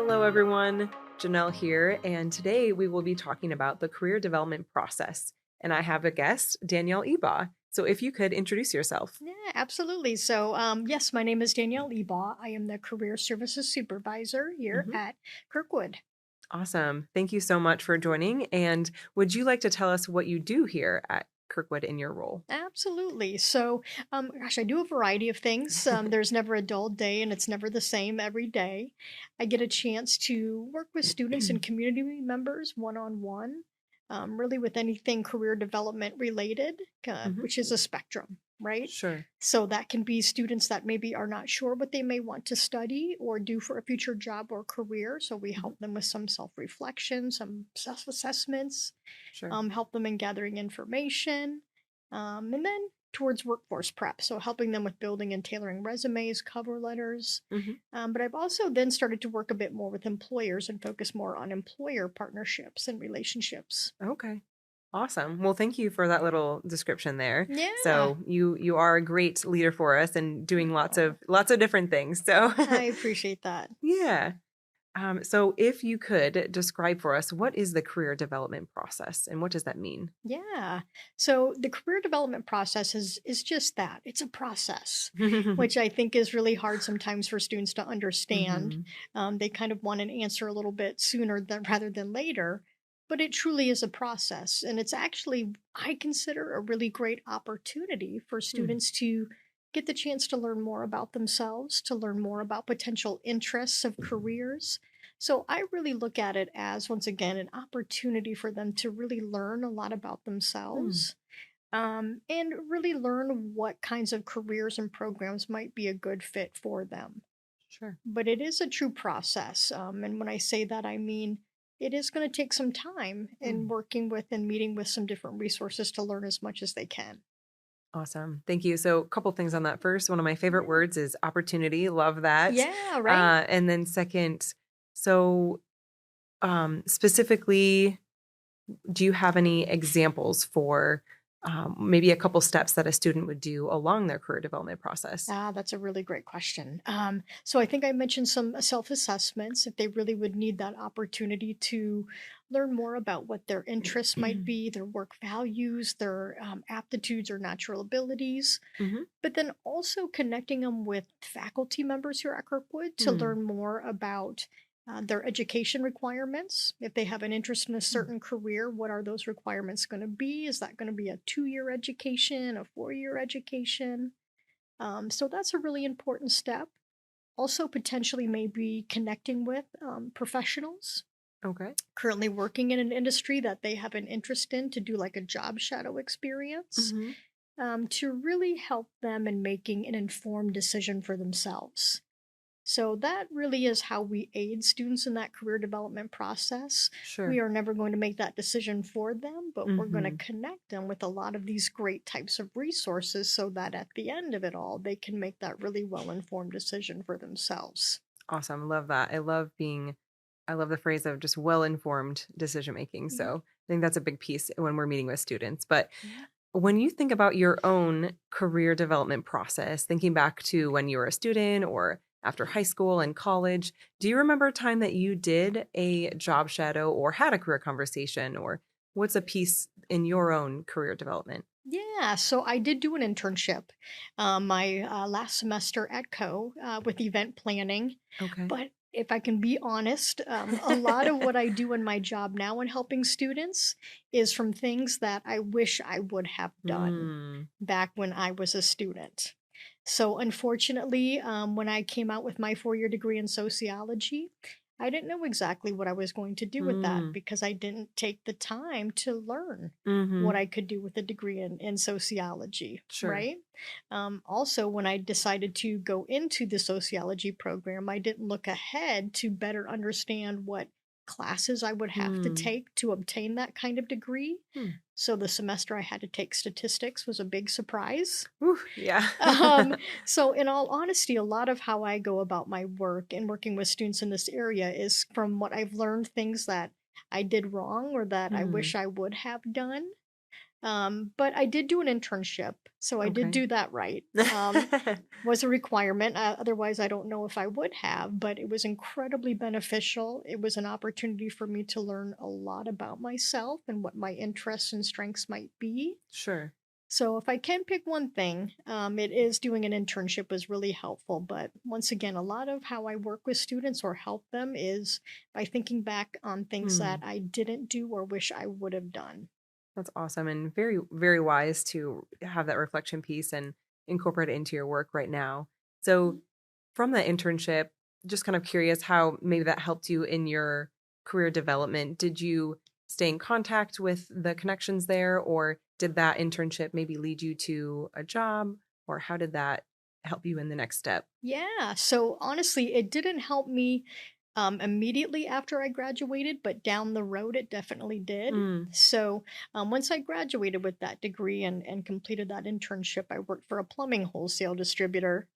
Hello, everyone. Janelle here, and today we will be talking about the career development process. And I have a guest, Danielle Ebaugh. So if you could introduce yourself. Yeah, absolutely. Yes, my name is Danielle Ebaugh. I am the Career Services Supervisor here Mhm. at Kirkwood. Awesome. Thank you so much for joining. And would you like to tell us what you do here at Kirkwood in your role? Absolutely. I do a variety of things. There's never a dull day, and it's never the same every day. I get a chance to work with students and community members one on one, really with anything career development related, Mhm. which is a spectrum, right? Sure. So that can be students that maybe are not sure what they may want to study or do for a future job or career. So we Mhm. help them with some self reflection, some self assessments, Sure. help them in gathering information, and then towards workforce prep. So helping them with building and tailoring resumes, cover letters. Mhm. But I've also then started to work a bit more with employers and focus more on employer partnerships and relationships. Okay. Awesome. Well, thank you for that little description there. Yeah. So you are a great leader for us and doing Oh, lots of different things. So I appreciate that. yeah. So if you could describe for us, what is the career development process and what does that mean? Yeah. So the career development process is just that. It's a process, which I think is really hard sometimes for students to understand. Hmm. They kind of want an answer a little bit sooner than rather than later, but it truly is a process, and it's actually I consider a really great opportunity for students to get the chance to learn more about themselves, to learn more about potential interests of careers. So I really look at it as, once again, an opportunity for them to really learn a lot about Hmm. themselves, and really learn what kinds of careers and programs might be a good fit for them. Sure. But it is a true process. And when I say that, I mean it is going to take some time in Mm. working with and meeting with some different resources to learn as much as they can. Awesome. Thank you. So, a couple things on that. First, one of my favorite Yeah. words is opportunity. Love that. Yeah, right? And then, second, so specifically, do you have any examples for maybe a couple steps that a student would do along their career development process? Ah, that's a really great question. So I think I mentioned some self assessments if they really would need that opportunity to learn more about what their interests might be, their work values, their aptitudes or natural abilities, Hmm. but then also connecting them with faculty members here at Kirkwood to Mm. learn more about their education requirements. If they have an interest in a Mm. certain career, what are those requirements going to be? Is that going to be a 2 year education, a 4 year education? So that's a really important step. Also, potentially, maybe connecting with professionals Okay. currently working in an industry that they have an interest in to do like a job shadow experience, Hmm. to really help them in making an informed decision for themselves. So that really is how we aid students in that career development process. We Sure. are never going to make that decision for them, but we're going to Hmm. connect them with a lot of these great types of resources so that at the end of it all, they can make that really well informed decision for themselves. Awesome. Love that. I love the phrase of just well informed decision making. Yeah. So, I think that's a big piece when we're meeting with students. But Yeah. when you think about your own career development process, thinking back to when you were a student or after high school and college, do you remember a time that you did a job shadow or had a career conversation, or what's a piece in your own career development? Yeah, so I did do an internship my last semester at with event planning. Okay. But if I can be honest, a lot of what I do in my job now in helping students is from things that I wish I would have done Mm. back when I was a student. So, unfortunately, when I came out with my 4 year degree in sociology, I didn't know exactly what I was going to do with that Mm. because I didn't take the time to learn what Hmm. I could do with a degree in sociology, Sure. right? Also, when I decided to go into the sociology program, I didn't look ahead to better understand what classes I would have to Mm. take to obtain that kind of degree. Hmm. So the semester I had to take statistics was a big surprise. Whew, yeah. Um, so in all honesty, a lot of how I go about my work and working with students in this area is from what I've learned, things that I did wrong or that I Mm. wish I would have done. But I did do an internship, so I did Okay. do that right. Was a requirement. Otherwise, I don't know if I would have, but it was incredibly beneficial. It was an opportunity for me to learn a lot about myself and what my interests and strengths might be. Sure. So, if I can pick one thing, it is doing an internship was really helpful. But once again, a lot of how I work with students or help them is by thinking back on things that Hmm. I didn't do or wish I would have done. That's awesome and very, very wise to have that reflection piece and incorporate it into your work right now. So, from that internship, just kind of curious how maybe that helped you in your career development. Did you stay in contact with the connections there, or did that internship maybe lead you to a job, or how did that help you in the next step? Yeah. So honestly, it didn't help me immediately after I graduated, but down the road, it definitely did. Mm. So once I graduated with that degree and completed that internship, I worked for a plumbing wholesale distributor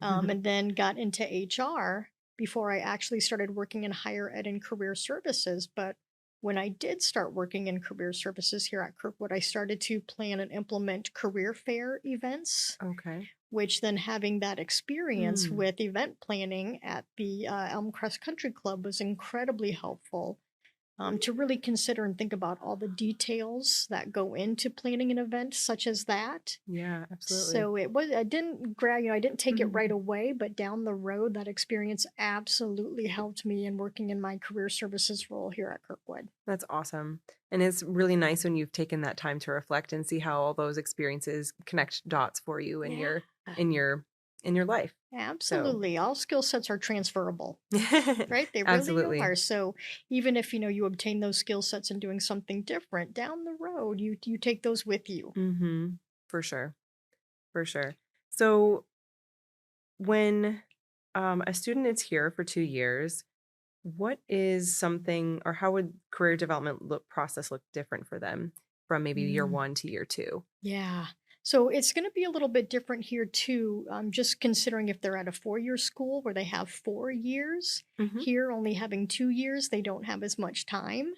and then got into HR before I actually started working in higher ed and career services. But when I did start working in career services here at Kirkwood, I started to plan and implement career fair events, Okay. which then having that experience Mm. with event planning at the Elm Crest Country Club was incredibly helpful to really consider and think about all the details that go into planning an event such as that. Yeah, absolutely. So it was I didn't I didn't take it right away, but down the road that experience absolutely helped me in working in my career services role here at Kirkwood. That's awesome. And it's really nice when you've taken that time to reflect and see how all those experiences connect dots for you Yeah. in your in your life. So, Absolutely. All skill sets are transferable. Right? They really absolutely. are. So even if you obtain those skill sets in doing something different down the road, you take those with you. Mhm. For sure. For sure. So, when a student is here for 2 years, what is something or how would career development process look different for them from maybe year Mm, 1 to year 2? yeah. So it's going to be a little bit different here too. Just considering if they're at a 4-year school where they have 4 years, Mhm. here only having 2 years, they don't have as much time.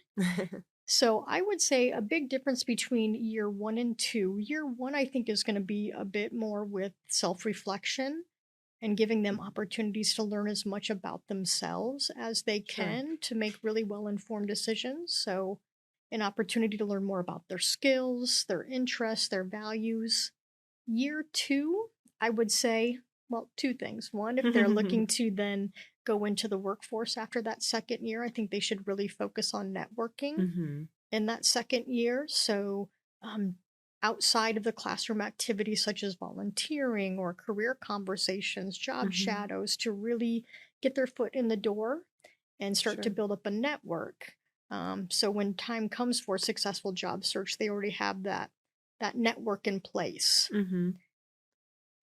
So I would say a big difference between year one and two. Year one, I think, is going to be a bit more with self reflection and giving them opportunities to learn as much about themselves as they Sure. can to make really well informed decisions. So, an opportunity to learn more about their skills, their interests, their values. Year two, I would say, well, two things. One, if they're looking to then go into the workforce after that second year, I think they should really focus on networking Mhm. in that second year. So, um, outside of the classroom activities such as volunteering or career conversations, job Mhm. shadows, to really get their foot in the door and start to Sure. build up a network. So when time comes for a successful job search, they already have that network in place. Mhm.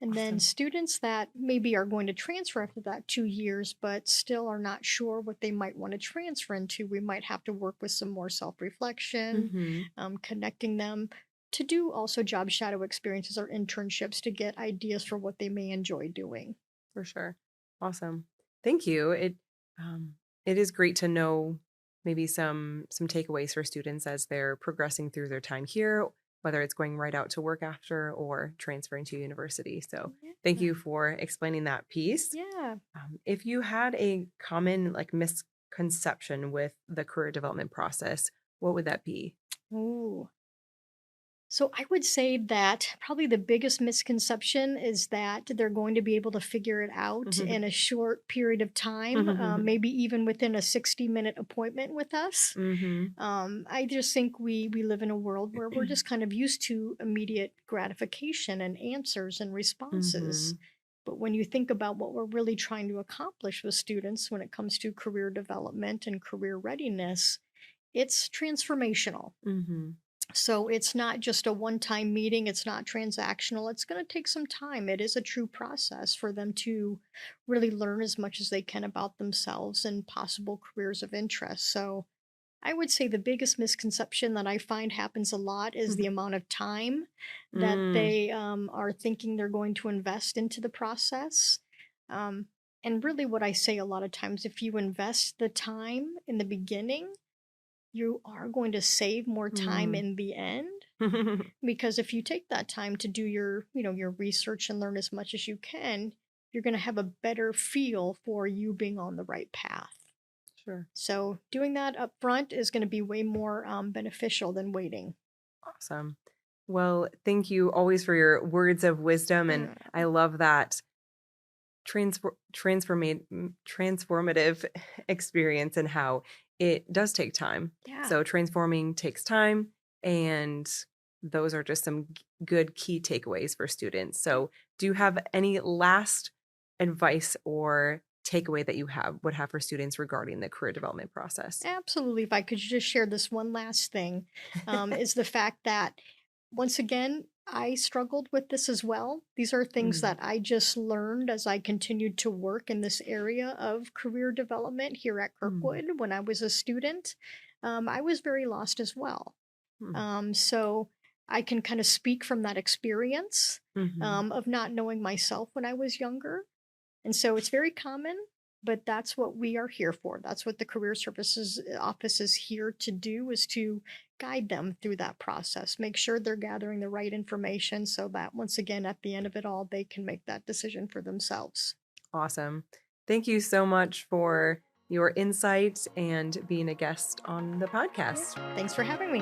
And then Awesome. students that maybe are going to transfer after that 2 years, but still are not sure what they might want to transfer into, we might have to work with some more self reflection, Mhm. connecting them to do also job shadow experiences or internships to get ideas for what they may enjoy doing. For sure. Awesome. Thank you. Um it is great to know maybe some takeaways for students as they're progressing through their time here, whether it's going right out to work after or transferring to university. So, thank Yeah. you for explaining that piece. Yeah. If you had a common like misconception with the career development process, what would that be? Ooh. So I would say that probably the biggest misconception is that they're going to be able to figure it out in a short period of time, maybe even within a 60-minute appointment with us. Mhm. I just think we live in a world where we're just kind of used to immediate gratification and answers and responses. Mhm. But when you think about what we're really trying to accomplish with students when it comes to career development and career readiness, it's transformational. Mhm. So it's not just a one time meeting, it's not transactional. It's going to take some time. It is a true process for them to really learn as much as they can about themselves and possible careers of interest. So I would say the biggest misconception that I find happens a lot is the amount of time that Mm. they are thinking they're going to invest into the process. Um, and really, what I say a lot of times, if you invest the time in the beginning, you are going to save more time Mm. in the end. Because if you take that time to do your research and learn as much as you can, you're going to have a better feel for you being on the right path. Sure. So doing that up front is going to be way more beneficial than waiting. Awesome. Well, thank you always for your words of wisdom. And Yeah. I love that transformative experience and how it does take time. Yeah. So transforming takes time, and those are just some good key takeaways for students. So, do you have any last advice or takeaway that you would have for students regarding the career development process? Absolutely. If I could just share this one last thing, is the fact that once again, I struggled with this as well. These are things Mm, that I just learned as I continued to work in this area of career development here at mm, Kirkwood when I was a student. I was very lost as well. mm, So I can kind of speak from that experience mhm. of not knowing myself when I was younger. And so it's very common, but that's what we are here for. That's what the Career Services Office is here to do, is to guide them through that process. Make sure they're gathering the right information so that once again at the end of it all they can make that decision for themselves. Awesome. Thank you so much for your insight and being a guest on the Yeah. podcast. Thanks for having me.